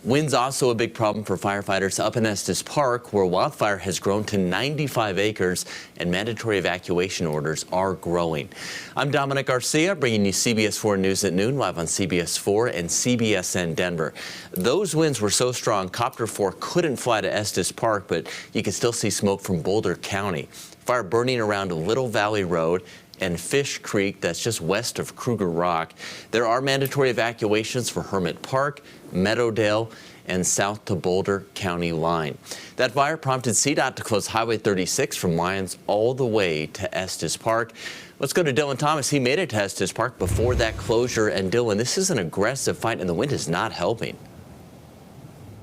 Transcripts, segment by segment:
Wind's also a big problem for firefighters up in Estes Park, where wildfire has grown to 95 acres and mandatory evacuation orders are growing. I'm Dominic Garcia, bringing you CBS 4 News at noon, live on CBS 4 and CBSN Denver. Those winds were so strong, Copter 4 couldn't fly to Estes Park, but you can still see smoke from Boulder County. Fire burning around Little Valley Road and Fish Creek, that's just west of Kruger Rock. There are mandatory evacuations for Hermit Park, Meadowdale, and south to Boulder County line. That fire prompted CDOT to close Highway 36 from Lyons all the way to Estes Park. Let's go to Dylan Thomas. He made it to Estes Park before that closure. And Dylan, this is an aggressive fight, and the wind is not helping.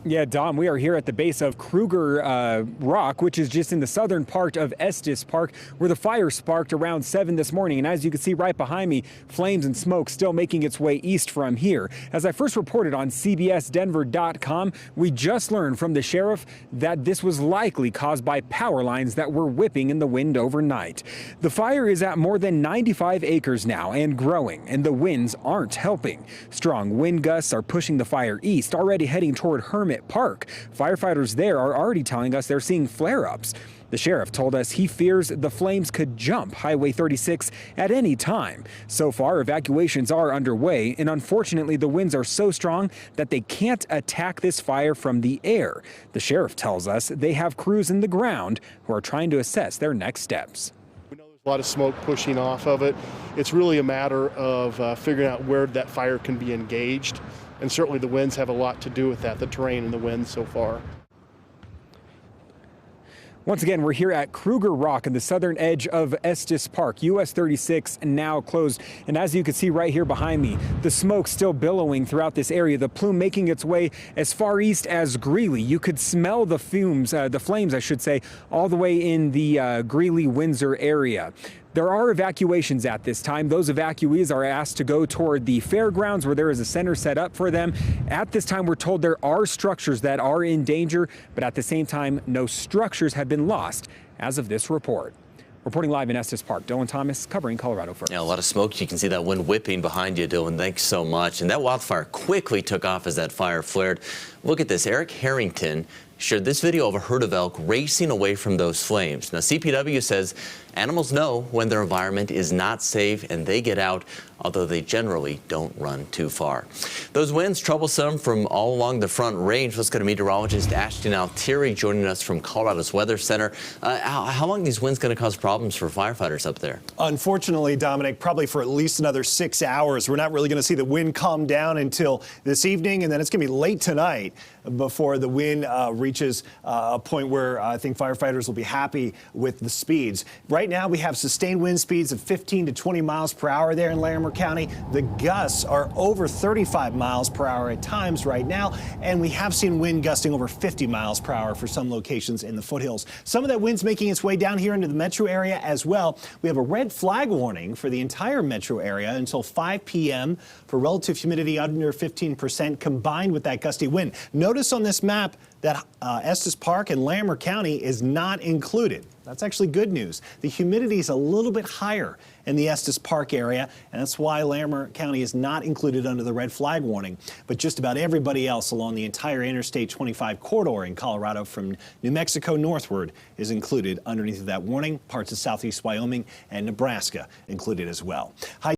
Yeah, Dom, we are here at the base of Kruger Rock, which is just in the southern part of Estes Park, where the fire sparked around 7 this morning. And as you can see right behind me, flames and smoke still making its way east from here. As I first reported on CBSDenver.com, we just learned from the sheriff that this was likely caused by power lines that were whipping in the wind overnight. The fire is at more than 95 acres now and growing, and the winds aren't helping. Strong wind gusts are pushing the fire east, already heading toward Hermit Park. Firefighters there are already telling us they're seeing flare-ups. The sheriff told us he fears the flames could jump Highway 36 at any time. So far, evacuations are underway, and unfortunately, the winds are so strong that they can't attack this fire from the air. The sheriff tells us they have crews in the ground who are trying to assess their next steps. We know there's a lot of smoke pushing off of it. It's really a matter of figuring out where that fire can be engaged. And certainly the winds have a lot to do with that, the terrain and the winds so far. Once again, we're here at Kruger Rock on the southern edge of Estes Park. US 36 now closed. And as you can see right here behind me, the smoke still billowing throughout this area, the plume making its way as far east as Greeley. You could smell the fumes, the flames, I should say, all the way in the Greeley-Windsor area. There are evacuations at this time. Those evacuees are asked to go toward the fairgrounds where there is a center set up for them. At this time, we're told there are structures that are in danger, but at the same time, no structures have been lost as of this report. Reporting live in Estes Park, Dylan Thomas covering Colorado First. Yeah, a lot of smoke. You can see that wind whipping behind you, Dylan. Thanks so much. And that wildfire quickly took off as that fire flared. Look at this. Eric Harrington shared this video of a herd of elk racing away from those flames. Now, CPW says animals know when their environment is not safe and they get out, although they generally don't run too far. Those winds troublesome from all along the Front Range. Let's go to meteorologist Ashton Altieri joining us from Colorado's Weather Center. How long are these winds going to cause problems for firefighters up there? Unfortunately, Dominic, probably for at least another 6 hours. We're not really going to see the wind calm down until this evening, and then it's going to be late tonight before the wind reaches a point where I think firefighters will be happy with the speeds. Right now, we have sustained wind speeds of 15 to 20 miles per hour there in Larimer County. The gusts are over 35 miles per hour at times right now, and we have seen wind gusting over 50 miles per hour for some locations in the foothills. Some of that wind's making its way down here into the metro area as well. We have a red flag warning for the entire metro area until 5 p.m. for relative humidity under 15% combined with that gusty wind. Notice on this map that Estes Park and Larimer County is not included. That's actually good news. The humidity is a little bit higher in the Estes Park area, and that's why Larimer County is not included under the red flag warning. But just about everybody else along the entire Interstate 25 corridor in Colorado from New Mexico northward is included underneath of that warning. Parts of southeast Wyoming and Nebraska included as well.